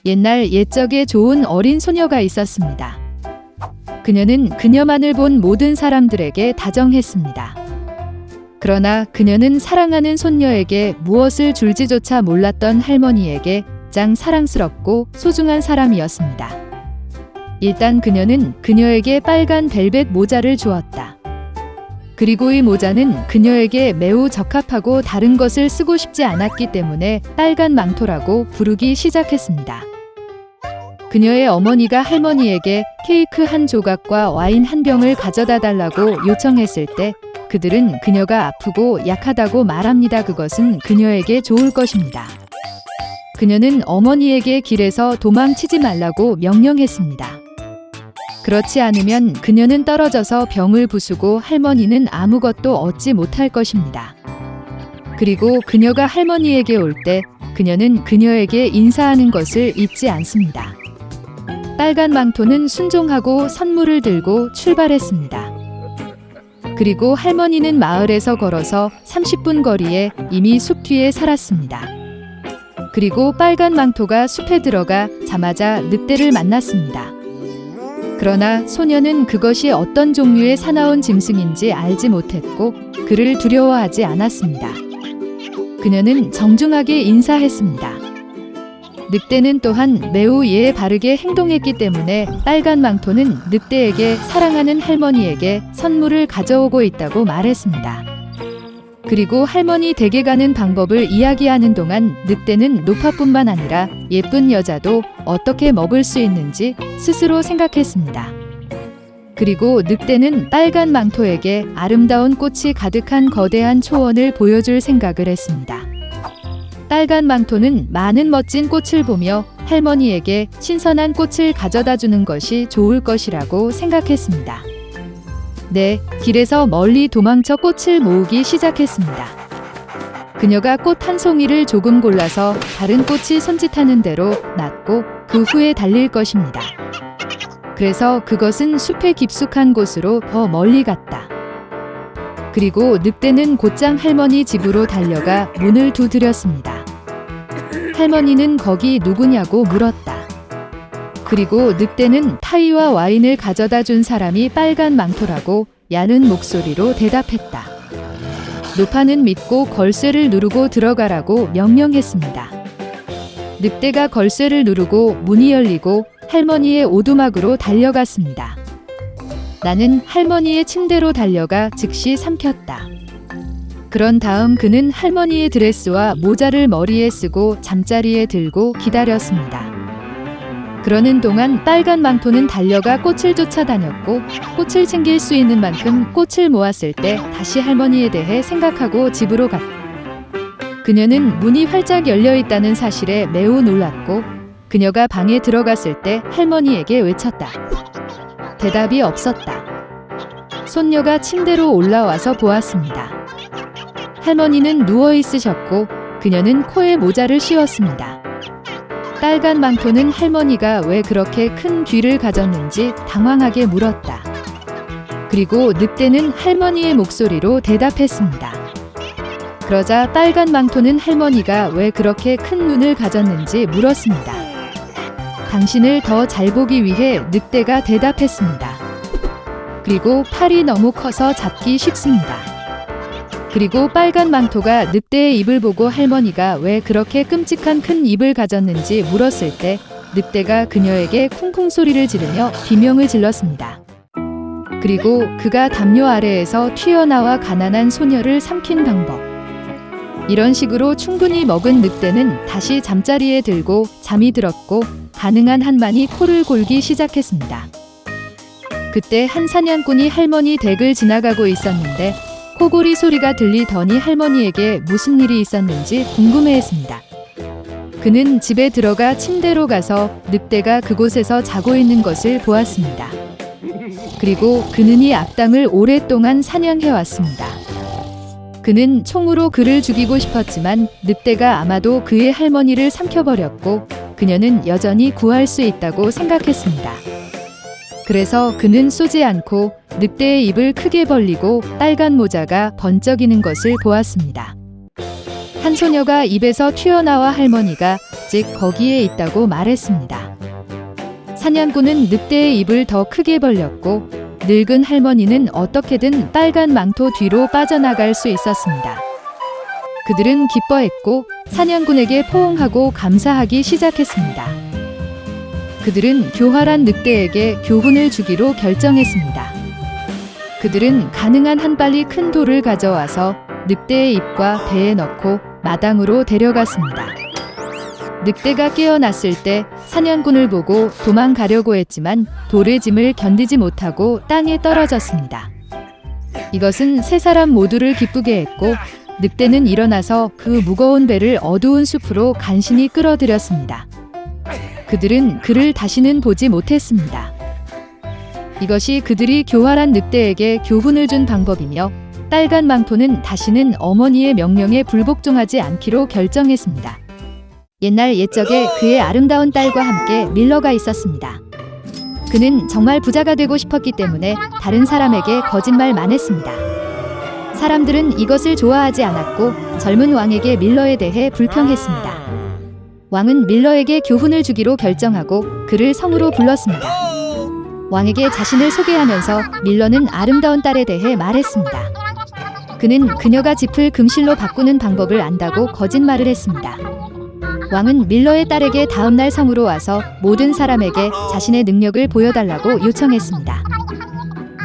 옛날 옛적에 좋은 어린 소녀가 있었습니다. 그녀는 그녀만을 본 모든 사람들에게 다정했습니다. 그러나 그녀는 사랑하는 손녀에게 무엇을 줄지조차 몰랐던 할머니에게 가장 사랑스럽고 소중한 사람이었습니다. 일단 그녀는 그녀에게 빨간 벨벳 모자를 주었다. 그리고 이 모자는 그녀에게 매우 적합하고 다른 것을 쓰고 싶지 않았기 때문에 빨간 망토라고 부르기 시작했습니다. 그녀의 어머니가 할머니에게 케이크 한 조각과 와인 한 병을 가져다 달라고 요청했을 때 그들은 그녀가 아프고 약하다고 말합니다. 그것은 그녀에게 좋을 것입니다. 그녀는 어머니에게 길에서 도망치지 말라고 명령했습니다. 그렇지 않으면 그녀는 떨어져서 병을 부수고 할머니는 아무것도 얻지 못할 것입니다. 그리고 그녀가 할머니에게 올 때 그녀는 그녀에게 인사하는 것을 잊지 않습니다. 빨간 망토는 순종하고 선물을 들고 출발했습니다. 그리고 할머니는 마을에서 걸어서 30분 거리에 이미 숲 뒤에 살았습니다. 그리고 빨간 망토가 숲에 들어가자마자 늑대를 만났습니다. 그러나 소녀는 그것이 어떤 종류의 사나운 짐승인지 알지 못했고 그를 두려워하지 않았습니다. 그녀는 정중하게 인사했습니다. 늑대는 또한 매우 예의 바르게 행동했기 때문에 빨간 망토는 늑대에게 사랑하는 할머니에게 선물을 가져오고 있다고 말했습니다. 그리고 할머니 댁에 가는 방법을 이야기하는 동안 늑대는 노파뿐만 아니라 예쁜 여자도 어떻게 먹을 수 있는지 스스로 생각했습니다. 그리고 늑대는 빨간 망토에게 아름다운 꽃이 가득한 거대한 초원을 보여줄 생각을 했습니다. 빨간 망토는 많은 멋진 꽃을 보며 할머니에게 신선한 꽃을 가져다 주는 것이 좋을 것이라고 생각했습니다. 네, 길에서 멀리 도망쳐 꽃을 모으기 시작했습니다. 그녀가 꽃 한 송이를 조금 골라서 다른 꽃이 손짓하는 대로 놨고 그 후에 달릴 것입니다. 그래서 그것은 숲의 깊숙한 곳으로 더 멀리 갔다. 그리고 늑대는 곧장 할머니 집으로 달려가 문을 두드렸습니다. 할머니는 거기 누구냐고 물었다. 그리고 늑대는 타이와 와인을 가져다 준 사람이 빨간 망토라고 야는 목소리로 대답했다. 노파는 믿고 걸쇠를 누르고 들어가라고 명령했습니다. 늑대가 걸쇠를 누르고 문이 열리고 할머니의 오두막으로 달려갔습니다. 나는 할머니의 침대로 달려가 즉시 삼켰다. 그런 다음 그는 할머니의 드레스와 모자를 머리에 쓰고 잠자리에 들고 기다렸습니다. 그러는 동안 빨간 망토는 달려가 꽃을 쫓아다녔고 꽃을 챙길 수 있는 만큼 꽃을 모았을 때 다시 할머니에 대해 생각하고 집으로 갔다. 그녀는 문이 활짝 열려 있다는 사실에 매우 놀랐고 그녀가 방에 들어갔을 때 할머니에게 외쳤다. 대답이 없었다. 손녀가 침대로 올라와서 보았습니다. 할머니는 누워 있으셨고 그녀는 코에 모자를 씌웠습니다. 빨간 망토는 할머니가 왜 그렇게 큰 귀를 가졌는지 당황하게 물었다. 그리고 늑대는 할머니의 목소리로 대답했습니다. 그러자 빨간 망토는 할머니가 왜 그렇게 큰 눈을 가졌는지 물었습니다. 당신을 더 잘 보기 위해 늑대가 대답했습니다. 그리고 팔이 너무 커서 잡기 쉽습니다. 그리고 빨간 망토가 늑대의 입을 보고 할머니가 왜 그렇게 끔찍한 큰 입을 가졌는지 물었을 때 늑대가 그녀에게 쿵쿵 소리를 지르며 비명을 질렀습니다. 그리고 그가 담요 아래에서 튀어나와 가난한 소녀를 삼킨 방법. 이런 식으로 충분히 먹은 늑대는 다시 잠자리에 들고 잠이 들었고 가능한 한만이 코를 골기 시작했습니다. 그때 한 사냥꾼이 할머니 댁을 지나가고 있었는데 코골이 소리가 들리더니 할머니에게 무슨 일이 있었는지 궁금해했습니다. 그는 집에 들어가 침대로 가서 늑대가 그곳에서 자고 있는 것을 보았습니다. 그리고 그는 이 악당을 오랫동안 사냥해왔습니다. 그는 총으로 그를 죽이고 싶었지만 늑대가 아마도 그의 할머니를 삼켜버렸고 그녀는 여전히 구할 수 있다고 생각했습니다. 그래서 그는 쏘지 않고 늑대의 입을 크게 벌리고 빨간 모자가 번쩍이는 것을 보았습니다. 한 소녀가 입에서 튀어나와 할머니가 일찍 거기에 있다고 말했습니다. 사냥꾼은 늑대의 입을 더 크게 벌렸고 늙은 할머니는 어떻게든 빨간 망토 뒤로 빠져나갈 수 있었습니다. 그들은 기뻐했고 사냥꾼에게 포옹하고 감사하기 시작했습니다. 그들은 교활한 늑대에게 교훈을 주기로 결정했습니다. 그들은 가능한 한 빨리 큰 돌을 가져와서 늑대의 입과 배에 넣고 마당으로 데려갔습니다. 늑대가 깨어났을 때 사냥꾼을 보고 도망가려고 했지만 돌의 짐을 견디지 못하고 땅에 떨어졌습니다. 이것은 세 사람 모두를 기쁘게 했고 늑대는 일어나서 그 무거운 배를 어두운 숲으로 간신히 끌어들였습니다. 그들은 그를 다시는 보지 못했습니다. 이것이 그들이 교활한 늑대에게 교훈을 준 방법이며 빨간 망토는 다시는 어머니의 명령에 불복종하지 않기로 결정했습니다. 옛날 옛적에 그의 아름다운 딸과 함께 밀러가 있었습니다. 그는 정말 부자가 되고 싶었기 때문에 다른 사람에게 거짓말만 했습니다. 사람들은 이것을 좋아하지 않았고 젊은 왕에게 밀러에 대해 불평했습니다. 왕은 밀러에게 교훈을 주기로 결정하고 그를 성으로 불렀습니다. 왕에게 자신을 소개하면서 밀러는 아름다운 딸에 대해 말했습니다. 그는 그녀가 짚을 금실로 바꾸는 방법을 안다고 거짓말을 했습니다. 왕은 밀러의 딸에게 다음날 성으로 와서 모든 사람에게 자신의 능력을 보여달라고 요청했습니다.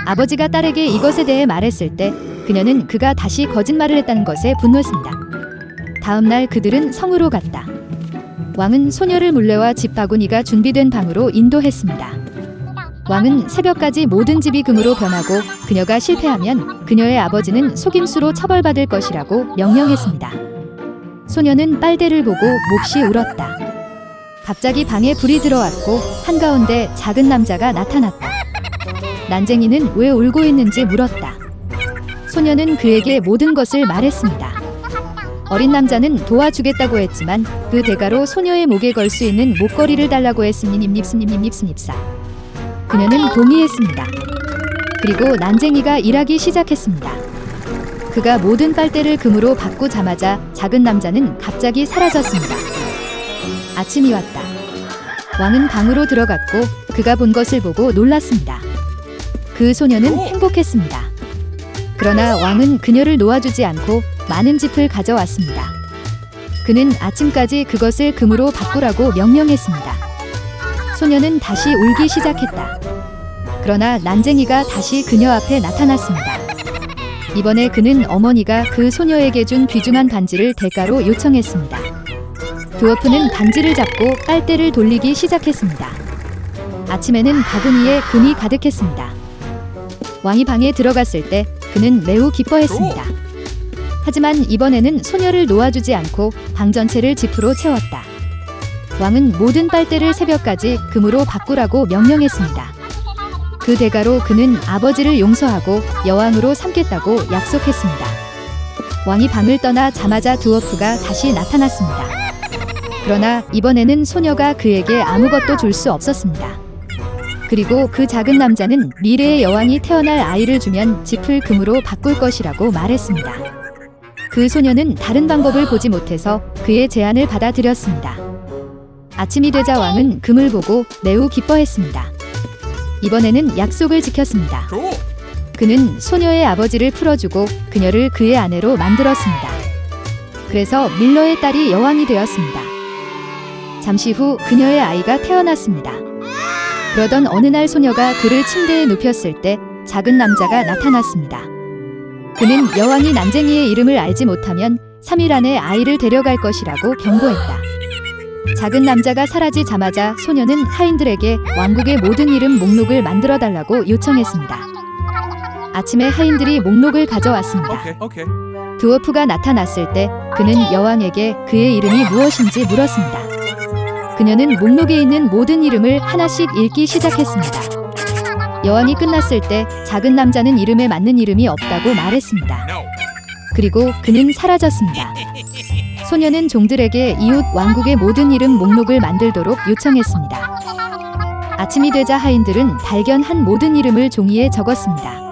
아버지가 딸에게 이것에 대해 말했을 때 그녀는 그가 다시 거짓말을 했다는 것에 분노했습니다. 다음날 그들은 성으로 갔다. 왕은 소녀를 물레와 집 바구니가 준비된 방으로 인도했습니다. 왕은 새벽까지 모든 집이 금으로 변하고 그녀가 실패하면 그녀의 아버지는 속임수로 처벌받을 것이라고 명령했습니다. 소녀는 빨대를 보고 몹시 울었다. 갑자기 방에 불이 들어왔고 한가운데 작은 남자가 나타났다. 난쟁이는 왜 울고 있는지 물었다. 소녀는 그에게 모든 것을 말했습니다. 어린 남자는 도와주겠다고 했지만 그 대가로 소녀의 목에 걸 수 있는 목걸이를 달라고 했으니 닙닙스닙닙닙스닙사. 그녀는 동의했습니다. 그리고 난쟁이가 일하기 시작했습니다. 그가 모든 빨대를 금으로 바꾸자마자 작은 남자는 갑자기 사라졌습니다. 아침이 왔다. 왕은 방으로 들어갔고 그가 본 것을 보고 놀랐습니다. 그 소녀는 행복했습니다. 그러나 왕은 그녀를 놓아주지 않고 많은 짚을 가져왔습니다. 그는 아침까지 그것을 금으로 바꾸라고 명령했습니다. 소녀는 다시 울기 시작했다. 그러나 난쟁이가 다시 그녀 앞에 나타났습니다. 이번에 그는 어머니가 그 소녀에게 준 귀중한 반지를 대가로 요청했습니다. 드워프는 반지를 잡고 빨대를 돌리기 시작했습니다. 아침에는 바구니에 금이 가득했습니다. 왕이 방에 들어갔을 때 그는 매우 기뻐했습니다. 하지만 이번에는 소녀를 놓아주지 않고 방 전체를 짚으로 채웠다. 왕은 모든 빨대를 새벽까지 금으로 바꾸라고 명령했습니다. 그 대가로 그는 아버지를 용서하고 여왕으로 삼겠다고 약속했습니다. 왕이 방을 떠나 자마자 드워프가 다시 나타났습니다. 그러나 이번에는 소녀가 그에게 아무것도 줄 수 없었습니다. 그리고 그 작은 남자는 미래의 여왕이 태어날 아이를 주면 짚을 금으로 바꿀 것이라고 말했습니다. 그 소녀는 다른 방법을 보지 못해서 그의 제안을 받아들였습니다. 아침이 되자 왕은 금을 보고 매우 기뻐했습니다. 이번에는 약속을 지켰습니다. 그는 소녀의 아버지를 풀어주고 그녀를 그의 아내로 만들었습니다. 그래서 밀러의 딸이 여왕이 되었습니다. 잠시 후 그녀의 아이가 태어났습니다. 그러던 어느 날 소녀가 그를 침대에 눕혔을 때 작은 남자가 나타났습니다. 그는 여왕이 난쟁이의 이름을 알지 못하면 3일 안에 아이를 데려갈 것이라고 경고했다. 작은 남자가 사라지자마자 소녀는 하인들에게 왕국의 모든 이름 목록을 만들어 달라고 요청했습니다. 아침에 하인들이 목록을 가져왔습니다. 드워프가 나타났을 때 그는 여왕에게 그의 이름이 무엇인지 물었습니다. 그녀는 목록에 있는 모든 이름을 하나씩 읽기 시작했습니다. 여왕이 끝났을 때 작은 남자는 이름에 맞는 이름이 없다고 말했습니다. 그리고 그는 사라졌습니다. 소녀는 종들에게 이웃 왕국의 모든 이름 목록을 만들도록 요청했습니다. 아침이 되자 하인들은 발견한 모든 이름을 종이에 적었습니다.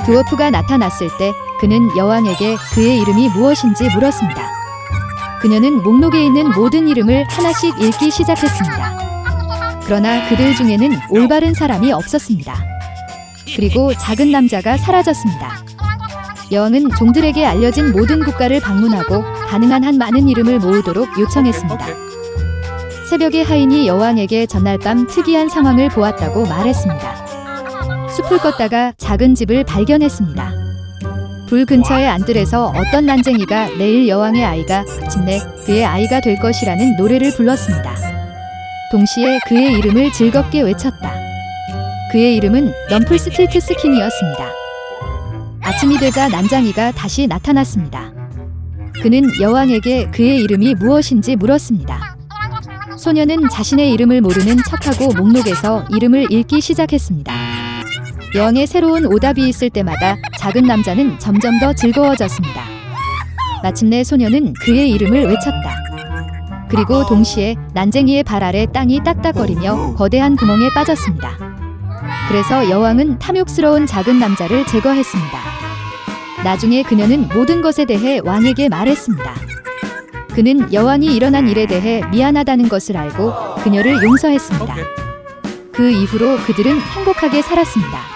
드워프가 나타났을 때 그는 여왕에게 그의 이름이 무엇인지 물었습니다. 그녀는 목록에 있는 모든 이름을 하나씩 읽기 시작했습니다. 그러나 그들 중에는 올바른 사람이 없었습니다. 그리고 작은 남자가 사라졌습니다. 여왕은 종들에게 알려진 모든 국가를 방문하고 가능한 한 많은 이름을 모으도록 요청했습니다. 새벽에 하인이 여왕에게 전날 밤 특이한 상황을 보았다고 말했습니다. 숲을 걷다가 작은 집을 발견했습니다. 불 근처의 안뜰에서 어떤 난쟁이가 내일 여왕의 아이가 마침내 그의 아이가 될 것이라는 노래를 불렀습니다. 동시에 그의 이름을 즐겁게 외쳤다. 그의 이름은 럼플스틸트 스킨이었습니다. 아침이 되자 난장이가 다시 나타났습니다. 그는 여왕에게 그의 이름이 무엇인지 물었습니다. 소녀는 자신의 이름을 모르는 척하고 목록에서 이름을 읽기 시작했습니다. 여왕의 새로운 오답이 있을 때마다 작은 남자는 점점 더 즐거워졌습니다. 마침내 소녀는 그의 이름을 외쳤다. 그리고 동시에 난쟁이의 발 아래 땅이 딱딱거리며 거대한 구멍에 빠졌습니다. 그래서 여왕은 탐욕스러운 작은 남자를 제거했습니다. 나중에 그녀는 모든 것에 대해 왕에게 말했습니다. 그는 여왕이 일어난 일에 대해 미안하다는 것을 알고 그녀를 용서했습니다. 그 이후로 그들은 행복하게 살았습니다.